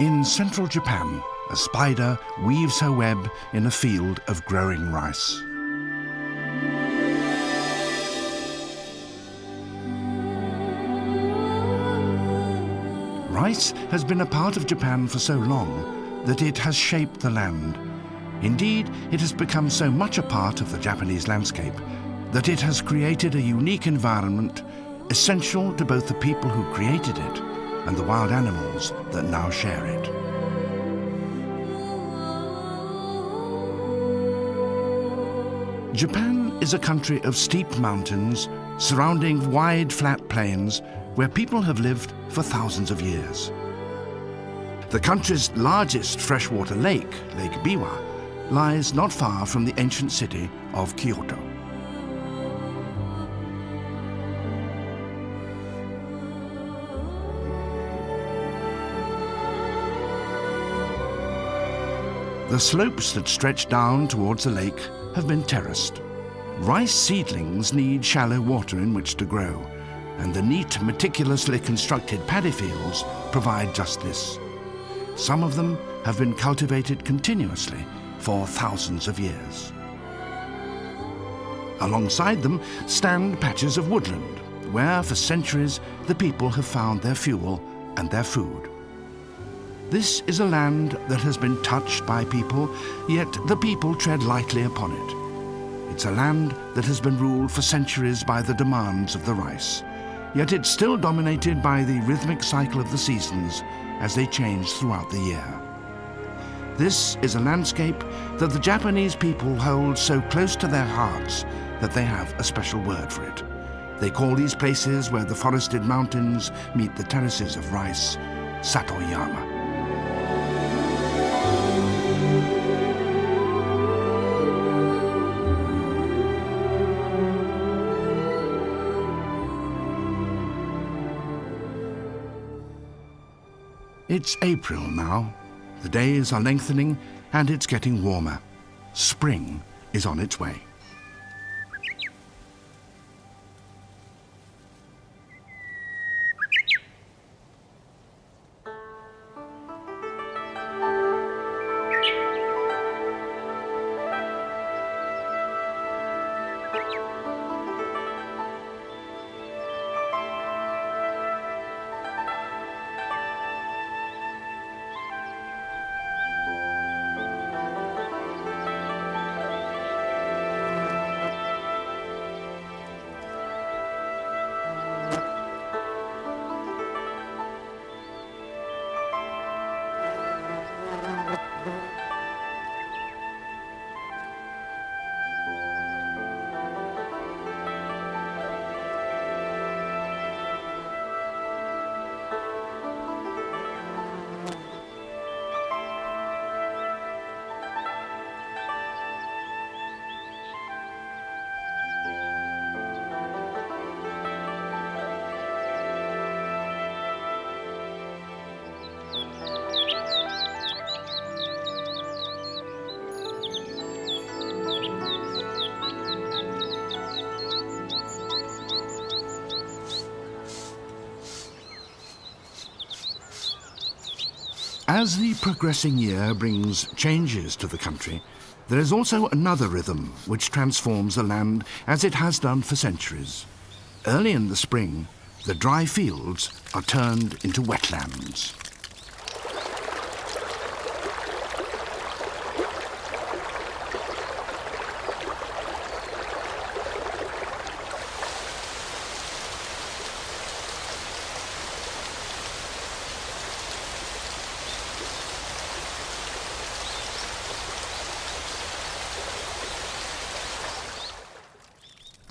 In central Japan, a spider weaves her web in a field of growing rice. Rice has been a part of Japan for so long that it has shaped the land. Indeed, it has become so much a part of the Japanese landscape that it has created a unique environment essential to both the people who created it and the wild animals that now share it. Japan is a country of steep mountains surrounding wide flat plains where people have lived for thousands of years. The country's largest freshwater lake, Lake Biwa, lies not far from the ancient city of Kyoto. The slopes that stretch down towards the lake have been terraced. Rice seedlings need shallow water in which to grow, and the neat, meticulously constructed paddy fields provide just this. Some of them have been cultivated continuously for thousands of years. Alongside them stand patches of woodland, where for centuries the people have found their fuel and their food. This is a land that has been touched by people, yet the people tread lightly upon it. It's a land that has been ruled for centuries by the demands of the rice, yet it's still dominated by the rhythmic cycle of the seasons as they change throughout the year. This is a landscape that the Japanese people hold so close to their hearts that they have a special word for it. They call these places where the forested mountains meet the terraces of rice, Satoyama. It's April now. The days are lengthening and it's getting warmer. Spring is on its way. As the progressing year brings changes to the country, there is also another rhythm which transforms the land as it has done for centuries. Early in the spring, the dry fields are turned into wetlands.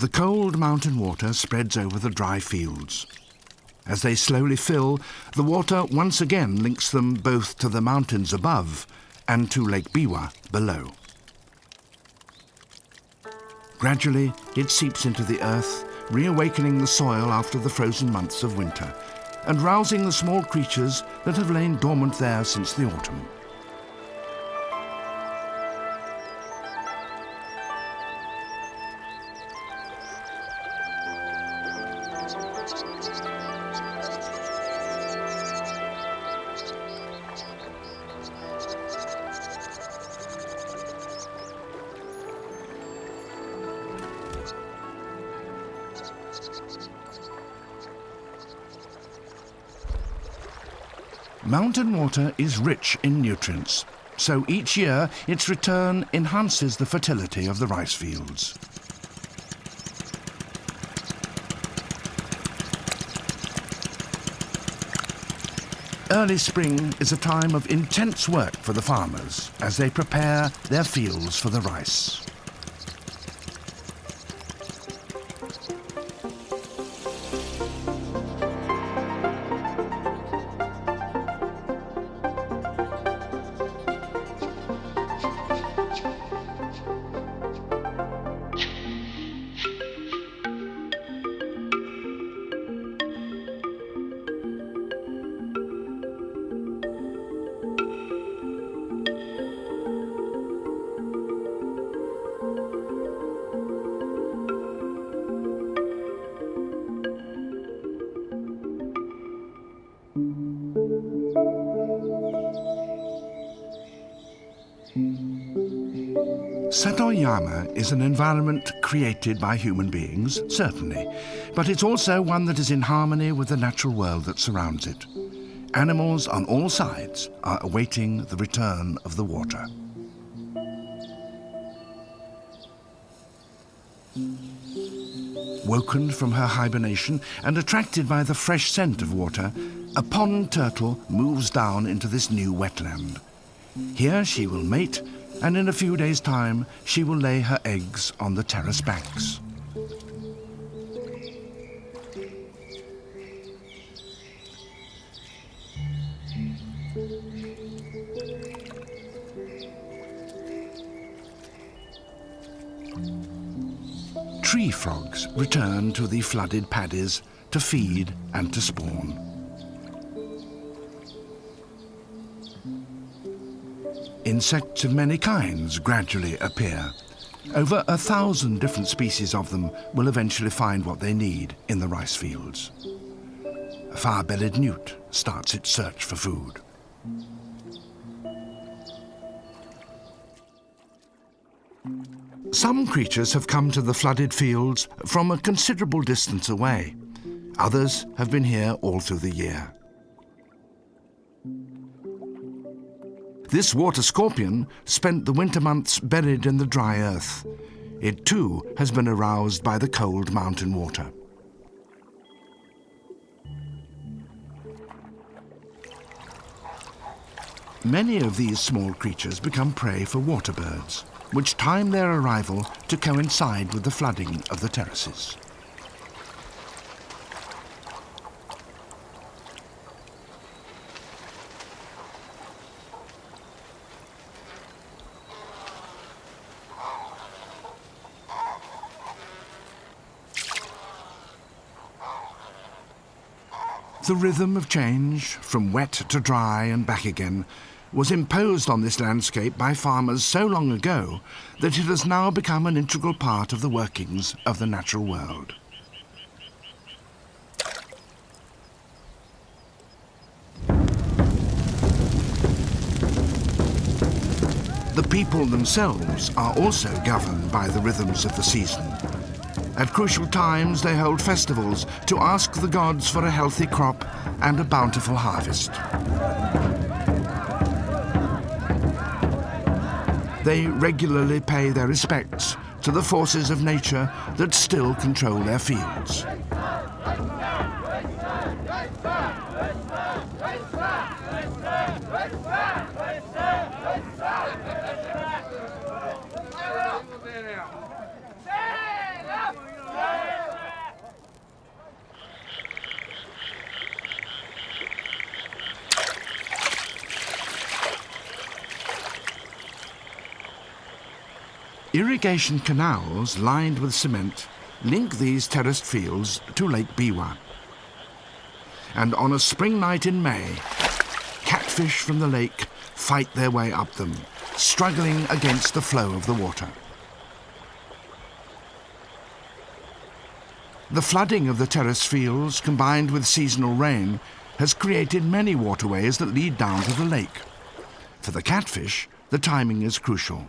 The cold mountain water spreads over the dry fields. As they slowly fill, the water once again links them both to the mountains above and to Lake Biwa below. Gradually, it seeps into the earth, reawakening the soil after the frozen months of winter, and rousing the small creatures that have lain dormant there since the autumn. Mountain water is rich in nutrients, so each year its return enhances the fertility of the rice fields. Early spring is a time of intense work for the farmers as they prepare their fields for the rice. Satoyama is an environment created by human beings, certainly, but it's also one that is in harmony with the natural world that surrounds it. Animals on all sides are awaiting the return of the water. Woken from her hibernation and attracted by the fresh scent of water, a pond turtle moves down into this new wetland. Here she will mate, and in a few days' time she will lay her eggs on the terrace banks. Tree frogs return to the flooded paddies to feed and to spawn. Insects of many kinds gradually appear. Over 1,000 different species of them will eventually find what they need in the rice fields. A far-bellied newt starts its search for food. Some creatures have come to the flooded fields from a considerable distance away. Others have been here all through the year. This water scorpion spent the winter months buried in the dry earth. It too has been aroused by the cold mountain water. Many of these small creatures become prey for water birds, which time their arrival to coincide with the flooding of the terraces. The rhythm of change, from wet to dry and back again, was imposed on this landscape by farmers so long ago that it has now become an integral part of the workings of the natural world. The people themselves are also governed by the rhythms of the season. At crucial times, they hold festivals to ask the gods for a healthy crop and a bountiful harvest. They regularly pay their respects to the forces of nature that still control their fields. Irrigation canals lined with cement link these terraced fields to Lake Biwa. And on a spring night in May, catfish from the lake fight their way up them, struggling against the flow of the water. The flooding of the terrace fields, combined with seasonal rain, has created many waterways that lead down to the lake. For the catfish, the timing is crucial.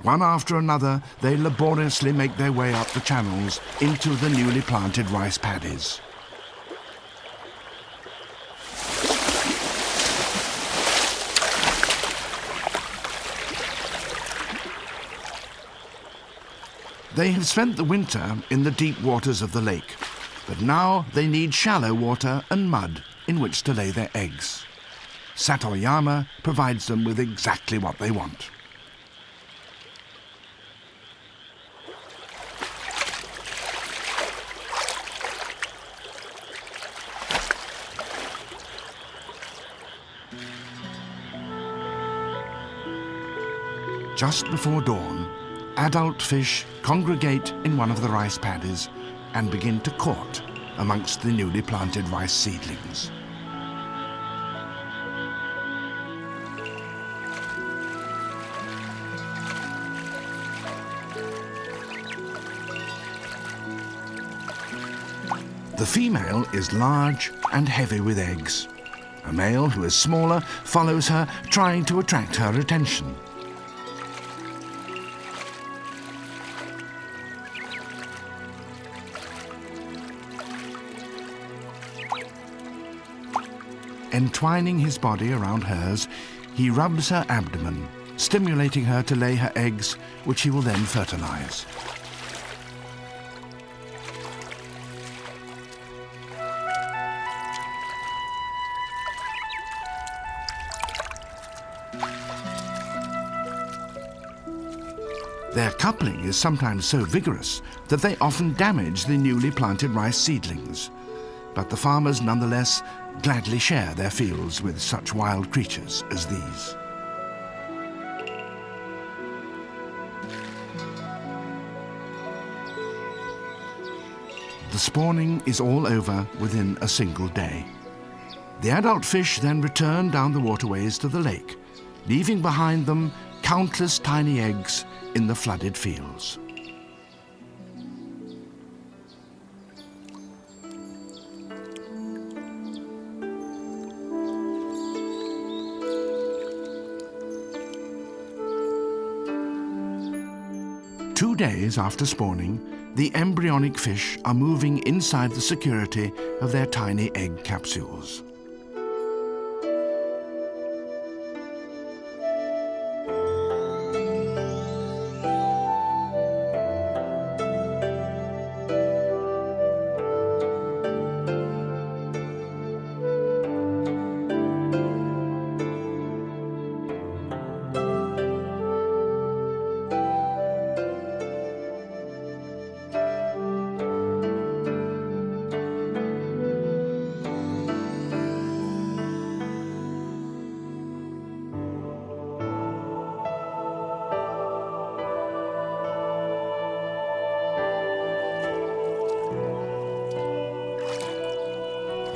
One after another, they laboriously make their way up the channels into the newly planted rice paddies. They have spent the winter in the deep waters of the lake, but now they need shallow water and mud in which to lay their eggs. Satoyama provides them with exactly what they want. Just before dawn, adult fish congregate in one of the rice paddies and begin to court amongst the newly planted rice seedlings. The female is large and heavy with eggs. A male who is smaller follows her, trying to attract her attention. Entwining his body around hers, he rubs her abdomen, stimulating her to lay her eggs, which he will then fertilize. Their coupling is sometimes so vigorous that they often damage the newly planted rice seedlings. But the farmers nonetheless gladly share their fields with such wild creatures as these. The spawning is all over within a single day. The adult fish then return down the waterways to the lake, leaving behind them countless tiny eggs in the flooded fields. Two days after spawning, the embryonic fish are moving inside the security of their tiny egg capsules.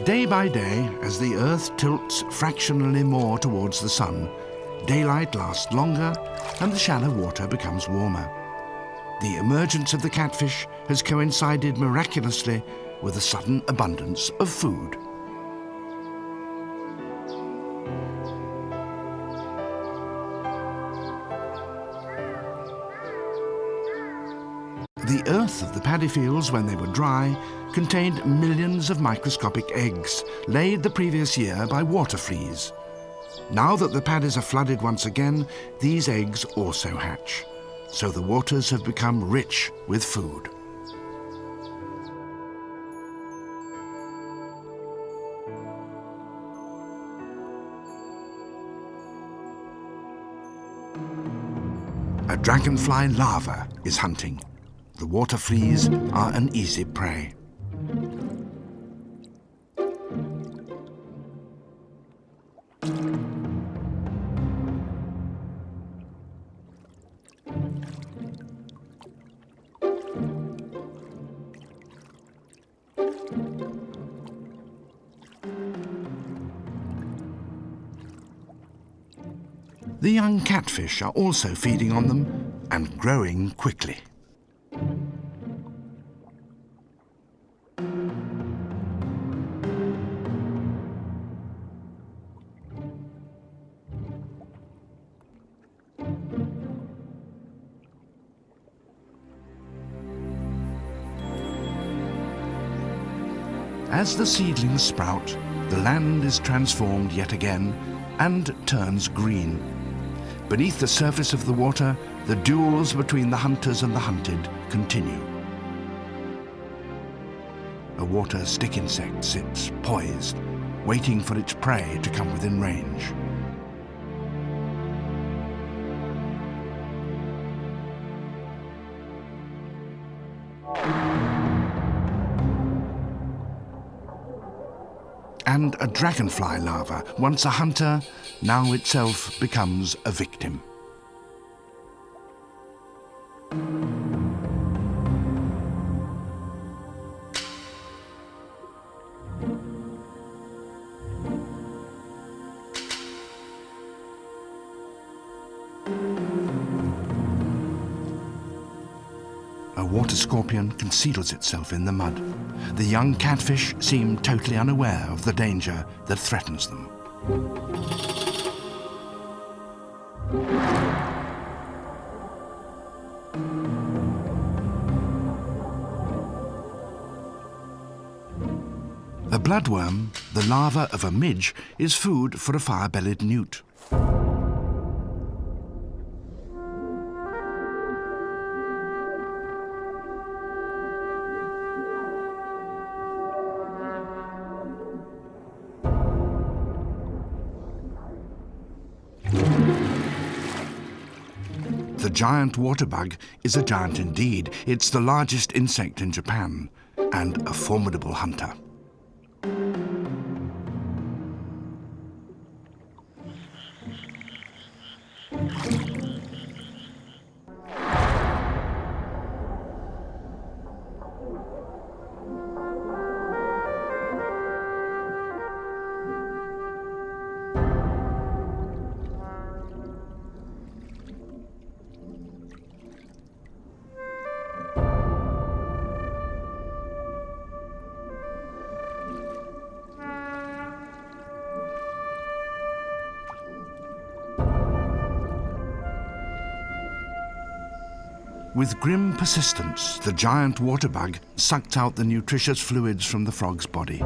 Day by day, as the Earth tilts fractionally more towards the sun, daylight lasts longer and the shallow water becomes warmer. The emergence of the catfish has coincided miraculously with a sudden abundance of food. The earth of the paddy fields, when they were dry, contained millions of microscopic eggs laid the previous year by water fleas. Now that the paddies are flooded once again, these eggs also hatch. So the waters have become rich with food. A dragonfly larva is hunting. The water fleas are an easy prey. The young catfish are also feeding on them and growing quickly. As the seedlings sprout, the land is transformed yet again and turns green. Beneath the surface of the water, the duels between the hunters and the hunted continue. A water stick insect sits poised, waiting for its prey to come within range. And a dragonfly larva, once a hunter, now itself becomes a victim. A water scorpion conceals itself in the mud. The young catfish seem totally unaware of the danger that threatens them. A bloodworm, the larva of a midge, is food for a fire-bellied newt. The giant water bug is a giant indeed. It's the largest insect in Japan and a formidable hunter. With grim persistence, the giant water bug sucked out the nutritious fluids from the frog's body.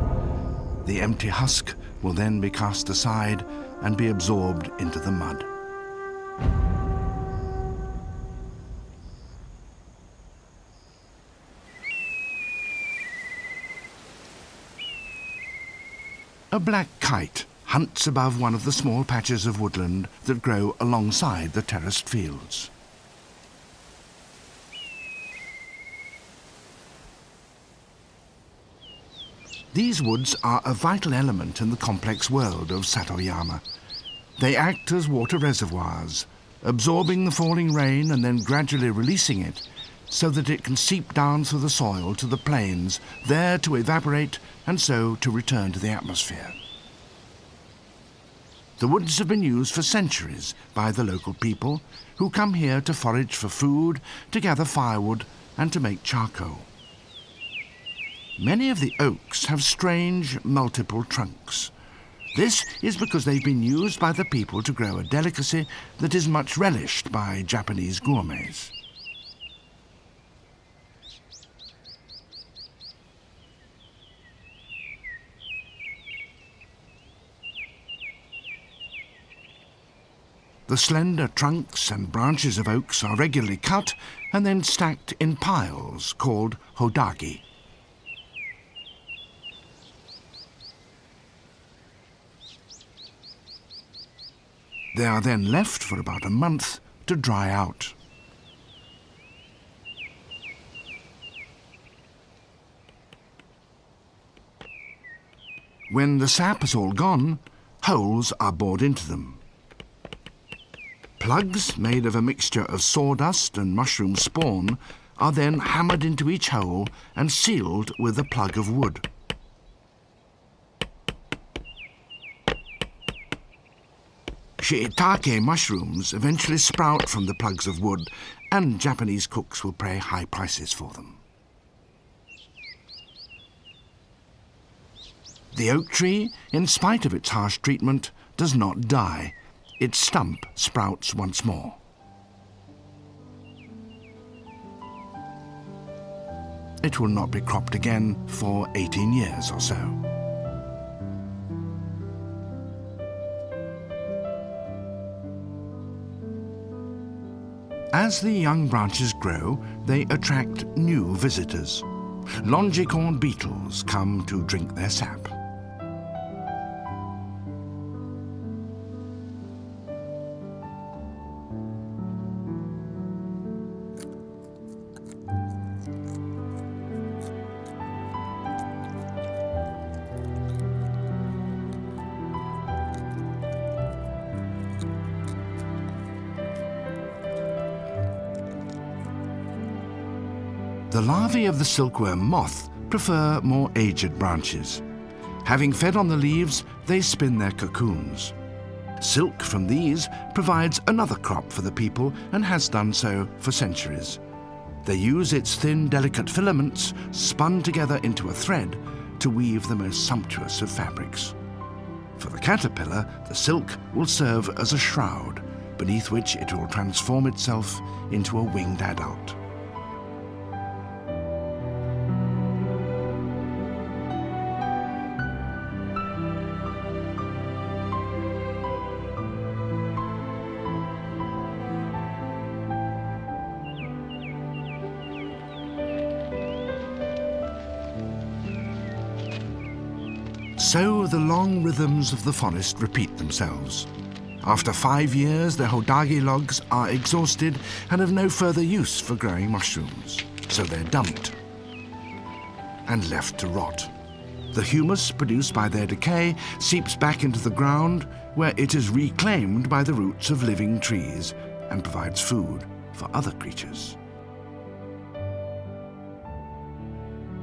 The empty husk will then be cast aside and be absorbed into the mud. A black kite hunts above one of the small patches of woodland that grow alongside the terraced fields. These woods are a vital element in the complex world of Satoyama. They act as water reservoirs, absorbing the falling rain and then gradually releasing it so that it can seep down through the soil to the plains, there to evaporate and so to return to the atmosphere. The woods have been used for centuries by the local people who come here to forage for food, to gather firewood and to make charcoal. Many of the oaks have strange, multiple trunks. This is because they've been used by the people to grow a delicacy that is much relished by Japanese gourmets. The slender trunks and branches of oaks are regularly cut and then stacked in piles called hodagi. They are then left for about a month to dry out. When the sap is all gone, holes are bored into them. Plugs made of a mixture of sawdust and mushroom spawn are then hammered into each hole and sealed with a plug of wood. Shiitake mushrooms eventually sprout from the plugs of wood, and Japanese cooks will pay high prices for them. The oak tree, in spite of its harsh treatment, does not die. Its stump sprouts once more. It will not be cropped again for 18 years or so. As the young branches grow, they attract new visitors. Longicorn beetles come to drink their sap. The larvae of the silkworm moth prefer more aged branches. Having fed on the leaves, they spin their cocoons. Silk from these provides another crop for the people and has done so for centuries. They use its thin, delicate filaments, spun together into a thread, to weave the most sumptuous of fabrics. For the caterpillar, the silk will serve as a shroud, beneath which it will transform itself into a winged adult. So the long rhythms of the forest repeat themselves. After 5 years, the hodagi logs are exhausted and of no further use for growing mushrooms, so they're dumped and left to rot. The humus produced by their decay seeps back into the ground, where it is reclaimed by the roots of living trees and provides food for other creatures.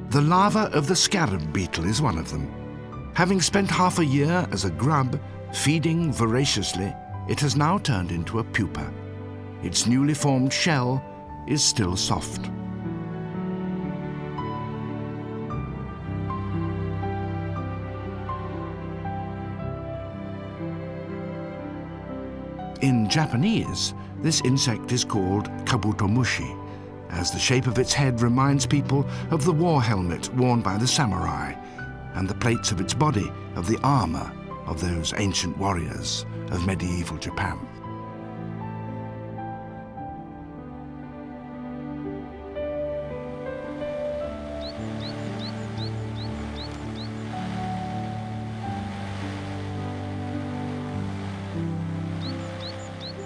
The larva of the scarab beetle is one of them. Having spent half a year as a grub, feeding voraciously, it has now turned into a pupa. Its newly formed shell is still soft. In Japanese, this insect is called kabutomushi, as the shape of its head reminds people of the war helmet worn by the samurai, and the plates of its body of the armor of those ancient warriors of medieval Japan.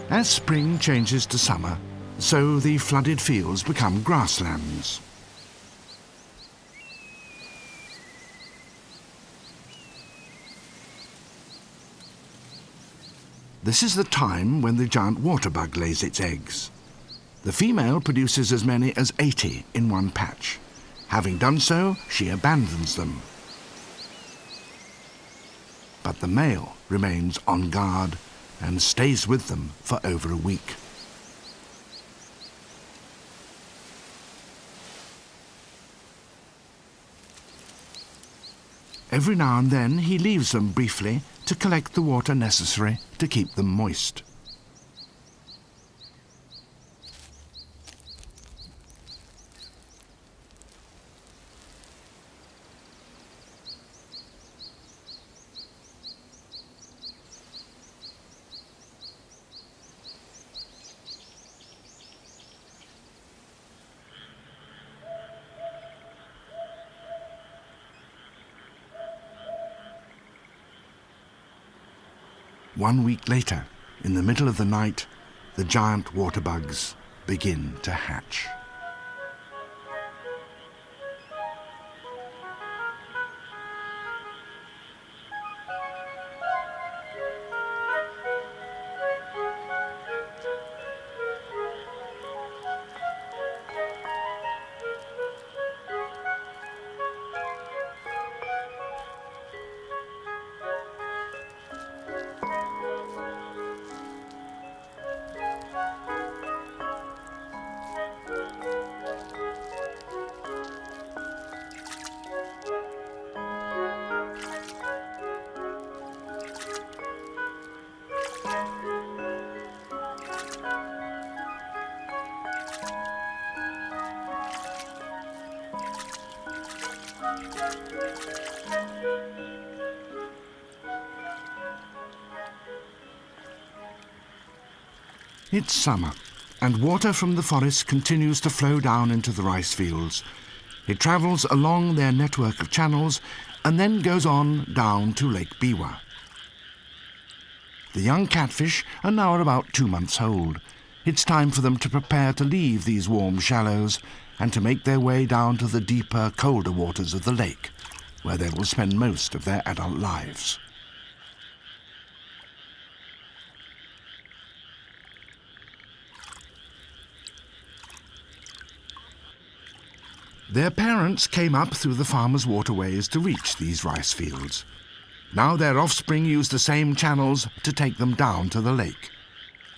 As spring changes to summer, so the flooded fields become grasslands. This is the time when the giant water bug lays its eggs. The female produces as many as 80 in one patch. Having done so, she abandons them. But the male remains on guard and stays with them for over a week. Every now and then he leaves them briefly to collect the water necessary to keep them moist. One week later, in the middle of the night, the giant water bugs begin to hatch. It's summer, and water from the forest continues to flow down into the rice fields. It travels along their network of channels and then goes on down to Lake Biwa. The young catfish are now about 2 months old. It's time for them to prepare to leave these warm shallows and to make their way down to the deeper, colder waters of the lake, where they will spend most of their adult lives. Their parents came up through the farmers' waterways to reach these rice fields. Now their offspring use the same channels to take them down to the lake.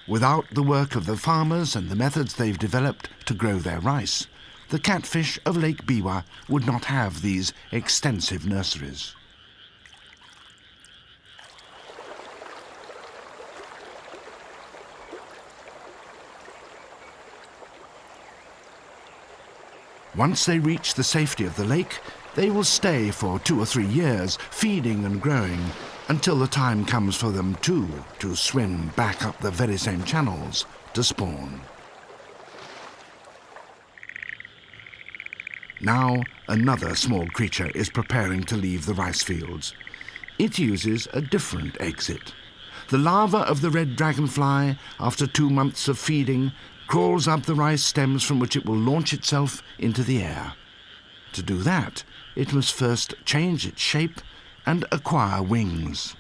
Without the work of the farmers and the methods they've developed to grow their rice, the catfish of Lake Biwa would not have these extensive nurseries. Once they reach the safety of the lake, they will stay for 2 or 3 years, feeding and growing, until the time comes for them too to swim back up the very same channels to spawn. Now another small creature is preparing to leave the rice fields. It uses a different exit. The larva of the red dragonfly, after 2 months of feeding, crawls up the rice stems from which it will launch itself into the air. To do that, it must first change its shape and acquire wings.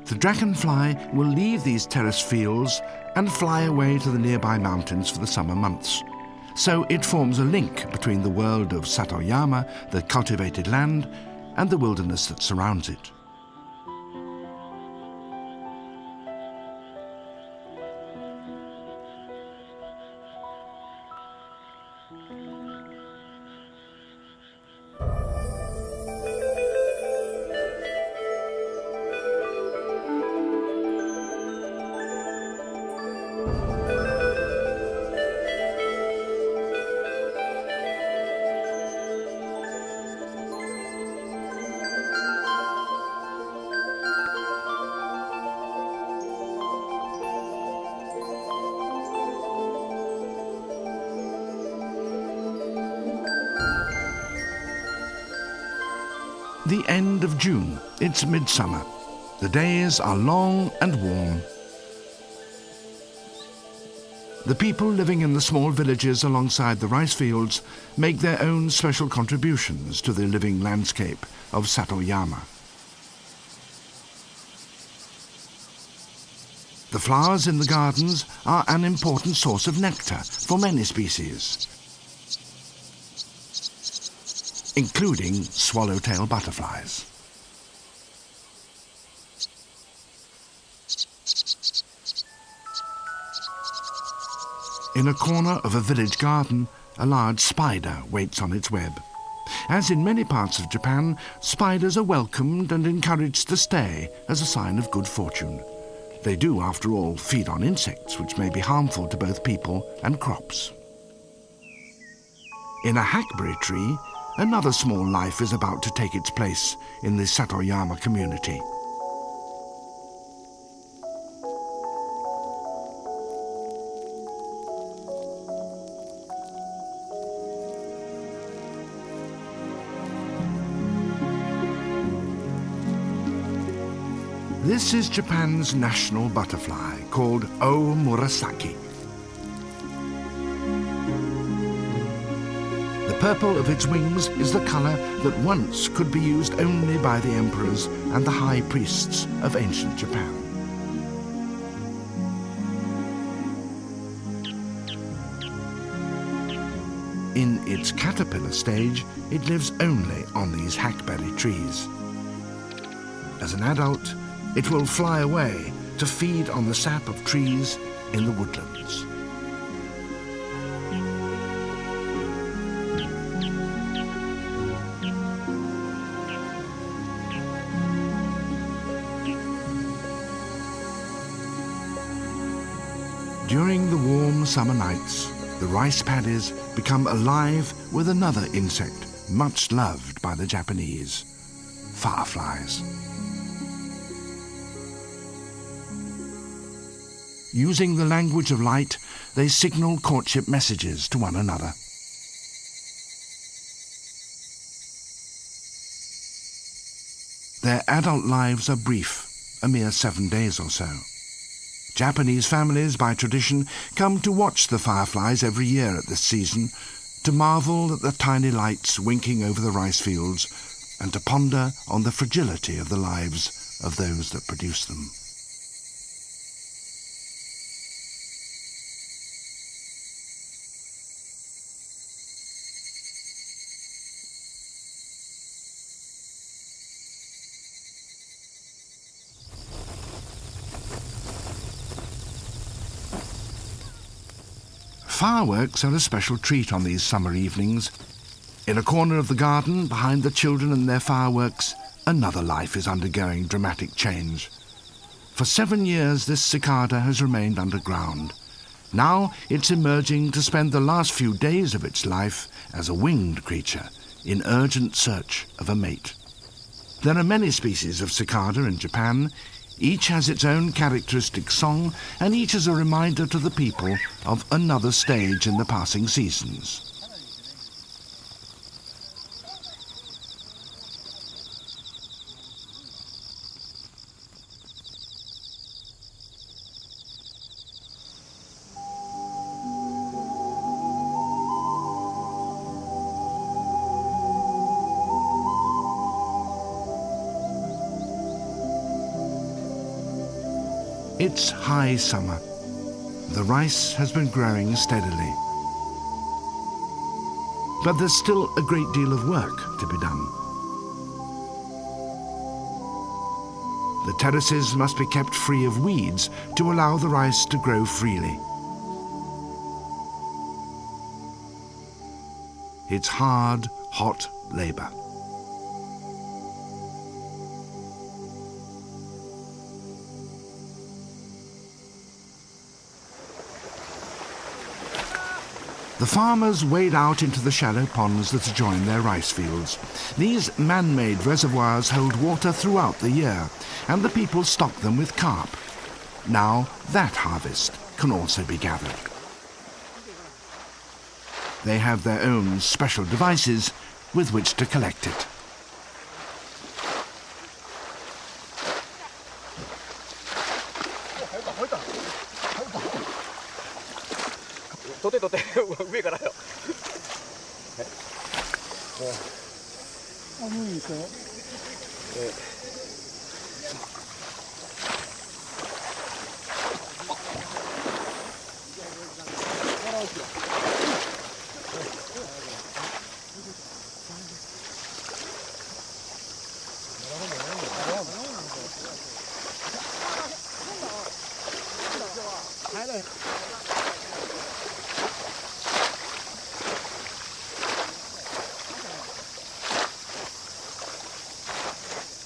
The dragonfly will leave these terrace fields and fly away to the nearby mountains for the summer months. So it forms a link between the world of Satoyama, the cultivated land, and the wilderness that surrounds it. The end of June, it's midsummer. The days are long and warm. The people living in the small villages alongside the rice fields make their own special contributions to the living landscape of Satoyama. The flowers in the gardens are an important source of nectar for many species, including swallowtail butterflies. In a corner of a village garden, a large spider waits on its web. As in many parts of Japan, spiders are welcomed and encouraged to stay as a sign of good fortune. They do, after all, feed on insects which may be harmful to both people and crops. In a hackberry tree, another small life is about to take its place in the Satoyama community. This is Japan's national butterfly, called O Murasaki. The purple of its wings is the colour that once could be used only by the emperors and the high priests of ancient Japan. In its caterpillar stage, it lives only on these hackberry trees. As an adult, it will fly away to feed on the sap of trees in the woodlands. During the warm summer nights, the rice paddies become alive with another insect much loved by the Japanese: fireflies. Using the language of light, they signal courtship messages to one another. Their adult lives are brief, a mere 7 days or so. Japanese families, by tradition, come to watch the fireflies every year at this season, to marvel at the tiny lights winking over the rice fields, and to ponder on the fragility of the lives of those that produce them. Fireworks are a special treat on these summer evenings. In a corner of the garden, behind the children and their fireworks, another life is undergoing dramatic change. For 7 years, this cicada has remained underground. Now it's emerging to spend the last few days of its life as a winged creature in urgent search of a mate. There are many species of cicada in Japan. Each has its own characteristic song, and each is a reminder to the people of another stage in the passing seasons. It's high summer. The rice has been growing steadily. But there's still a great deal of work to be done. The terraces must be kept free of weeds to allow the rice to grow freely. It's hard, hot labor. The farmers wade out into the shallow ponds that adjoin their rice fields. These man-made reservoirs hold water throughout the year, and the people stock them with carp. Now that harvest can also be gathered. They have their own special devices with which to collect it. 取って上からよ。寒いですよ。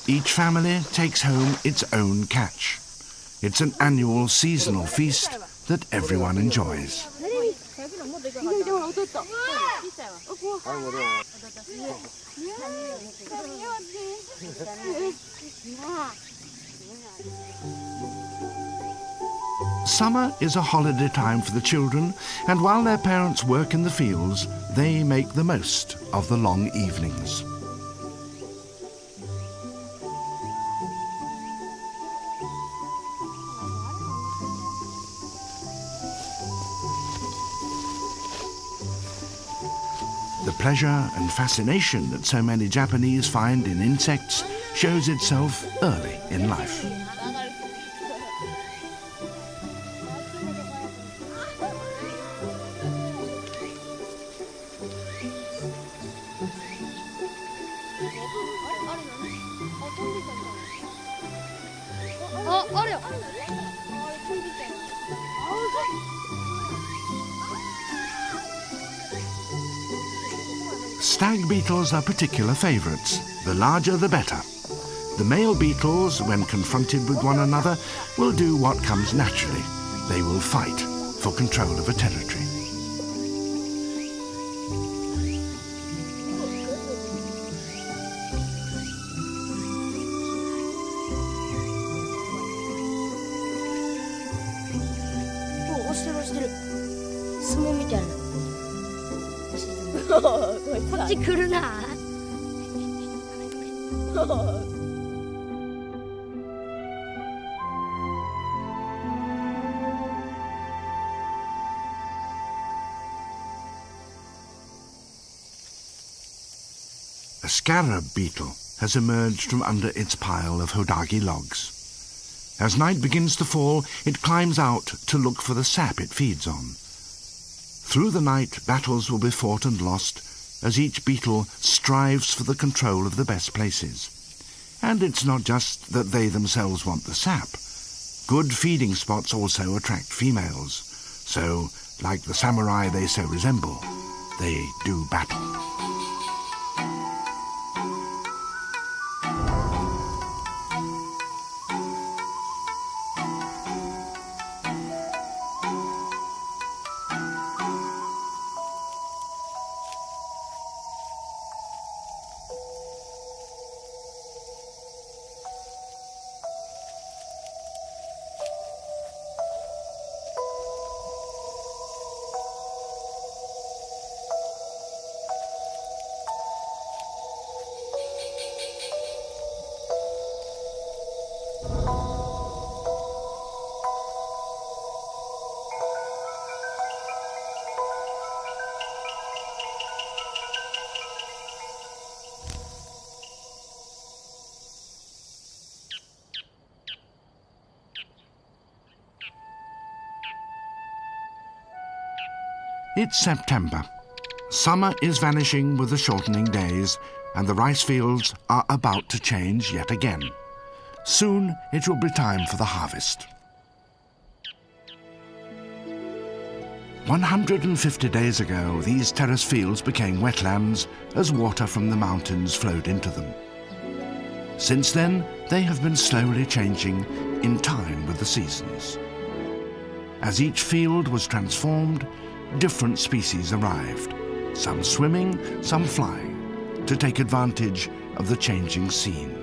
Each family takes home its own catch. It's an annual seasonal feast that everyone enjoys. Summer is a holiday time for the children, and while their parents work in the fields, they make the most of the long evenings. The pleasure and fascination that so many Japanese find in insects shows itself early in life. Stag beetles are particular favourites. The larger the better. The male beetles, when confronted with one another, will do what comes naturally. They will fight for control of a territory. A scarab beetle has emerged from under its pile of hodagi logs. As night begins to fall, it climbs out to look for the sap it feeds on. Through the night, battles will be fought and lost as each beetle strives for the control of the best places. And it's not just that they themselves want the sap. Good feeding spots also attract females. So, like the samurai they so resemble, they do battle. It's September. Summer is vanishing with the shortening days, and the rice fields are about to change yet again. Soon it will be time for the harvest. 150 days ago, these terrace fields became wetlands as water from the mountains flowed into them. Since then, they have been slowly changing in time with the seasons. As each field was transformed, different species arrived, some swimming, some flying, to take advantage of the changing scene.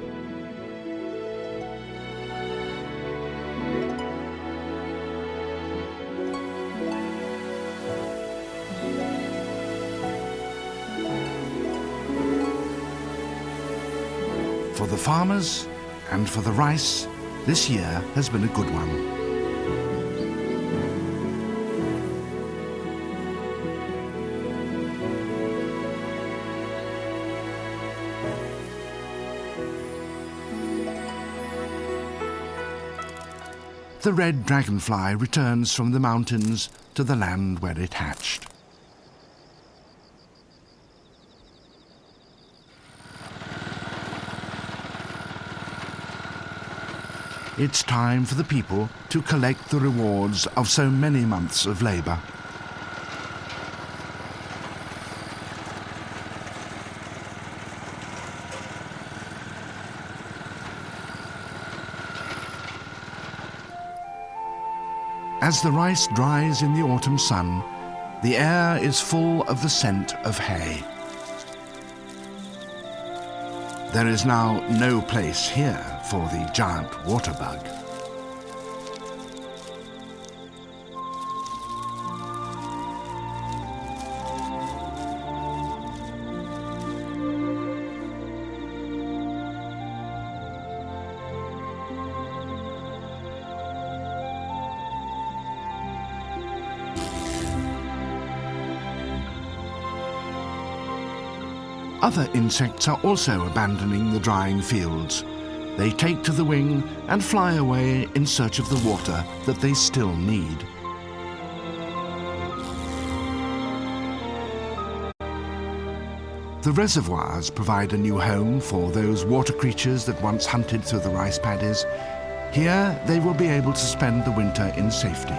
For the farmers and for the rice, this year has been a good one. the red dragonfly returns from the mountains to the land where it hatched. It's time for the people to collect the rewards of so many months of labour. As the rice dries in the autumn sun, the air is full of the scent of hay. There is now no place here for the giant water bug. Other insects are also abandoning the drying fields. They take to the wing and fly away in search of the water that they still need. The reservoirs provide a new home for those water creatures that once hunted through the rice paddies. Here they will be able to spend the winter in safety.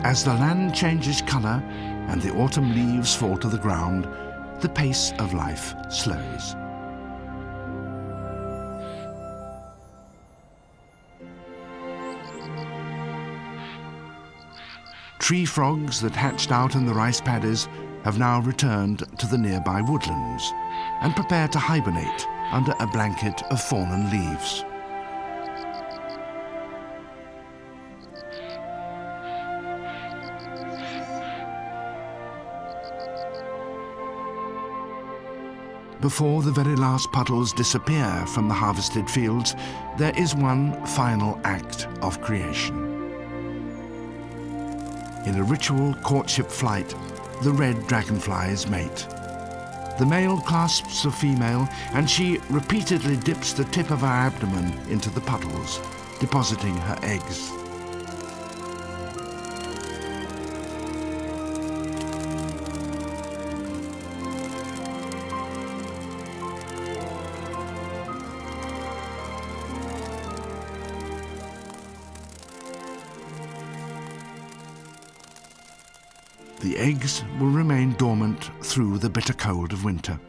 As the land changes colour and the autumn leaves fall to the ground, the pace of life slows. Tree frogs that hatched out in the rice paddies have now returned to the nearby woodlands and prepare to hibernate under a blanket of fallen leaves. Before the very last puddles disappear from the harvested fields, there is one final act of creation. In a ritual courtship flight, the red dragonflies mate. The male clasps the female, and she repeatedly dips the tip of her abdomen into the puddles, depositing her eggs. The eggs will remain dormant through the bitter cold of winter.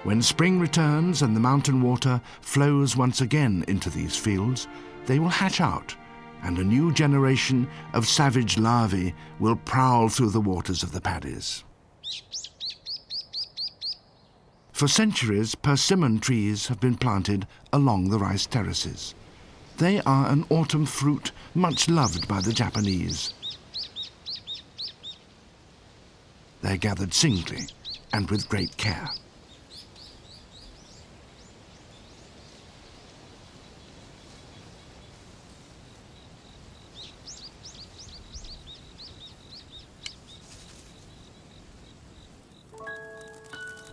When spring returns and the mountain water flows once again into these fields, they will hatch out, and a new generation of savage larvae will prowl through the waters of the paddies. For centuries, persimmon trees have been planted along the rice terraces. They are an autumn fruit much loved by the Japanese. They're gathered singly and with great care.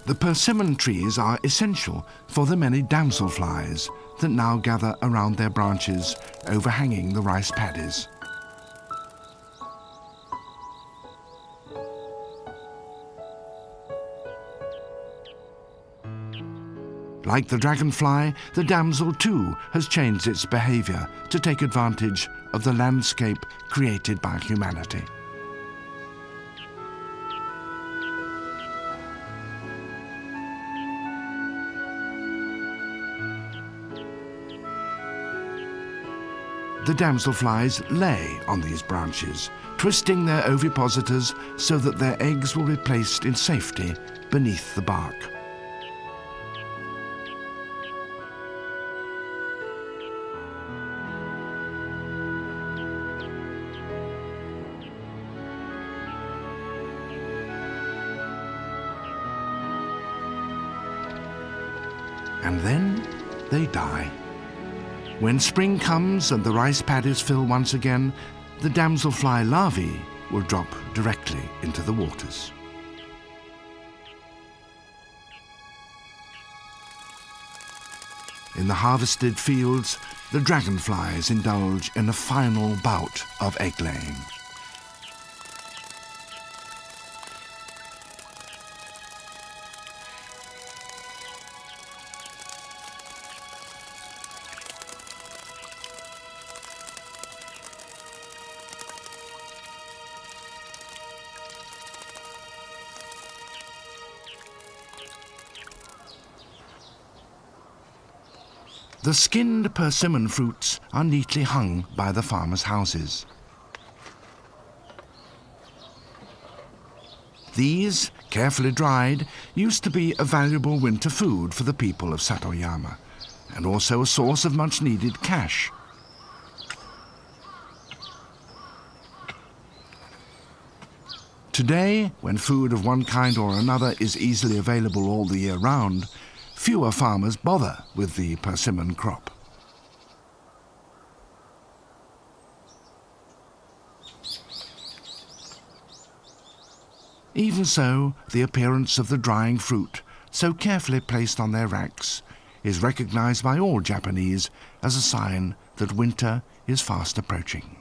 The persimmon trees are essential for the many damselflies that now gather around their branches overhanging the rice paddies. Like the dragonfly, the damsel too has changed its behaviour to take advantage of the landscape created by humanity. The damselflies lay on these branches, twisting their ovipositors so that their eggs will be placed in safety beneath the bark. and then they die. When spring comes and the rice paddies fill once again, the damselfly larvae will drop directly into the waters. In the harvested fields, the dragonflies indulge in a final bout of egg-laying. The skinned persimmon fruits are neatly hung by the farmers' houses. These, carefully dried, used to be a valuable winter food for the people of Satoyama, and also a source of much-needed cash. Today, when food of one kind or another is easily available all the year round, fewer farmers bother with the persimmon crop. Even so, the appearance of the drying fruit, so carefully placed on their racks, is recognized by all Japanese as a sign that winter is fast approaching.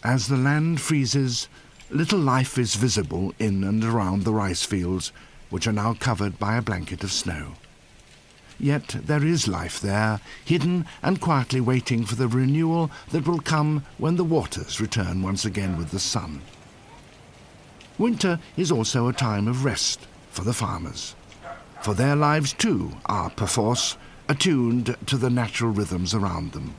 As the land freezes, little life is visible in and around the rice fields, which are now covered by a blanket of snow. Yet there is life there, hidden and quietly waiting for the renewal that will come when the waters return once again with the sun. Winter is also a time of rest for the farmers, for their lives too are, perforce, attuned to the natural rhythms around them.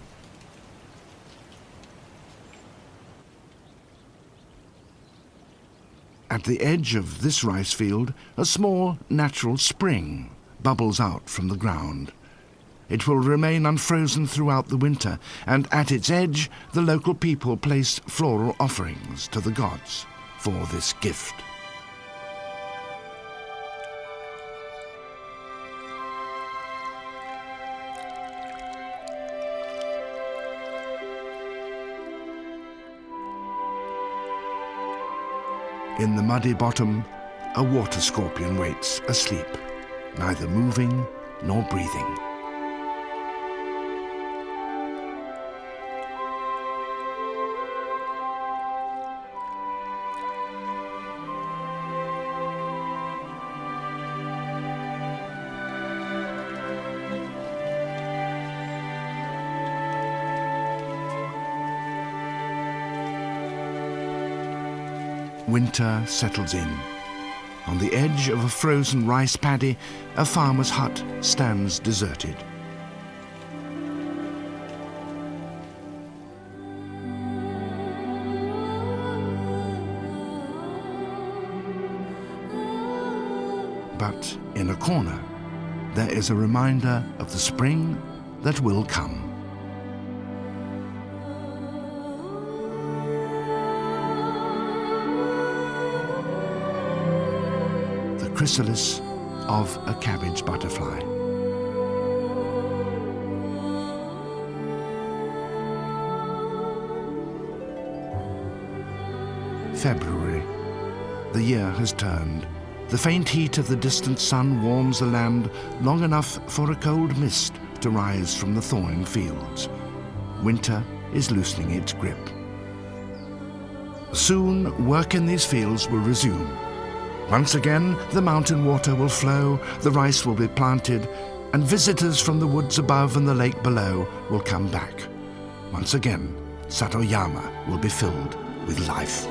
At the edge of this rice field, a small natural spring bubbles out from the ground. It will remain unfrozen throughout the winter, and at its edge the local people place floral offerings to the gods for this gift. In the muddy bottom, a water scorpion waits asleep, neither moving nor breathing. Winter settles in. On the edge of a frozen rice paddy, a farmer's hut stands deserted. But in a corner, there is a reminder of the spring that will come. Chrysalis of a cabbage butterfly. February. The year has turned. The faint heat of the distant sun warms the land long enough for a cold mist to rise from the thawing fields. Winter is loosening its grip. Soon, work in these fields will resume. Once again, the mountain water will flow, the rice will be planted, and visitors from the woods above and the lake below will come back. Once again, Satoyama will be filled with life.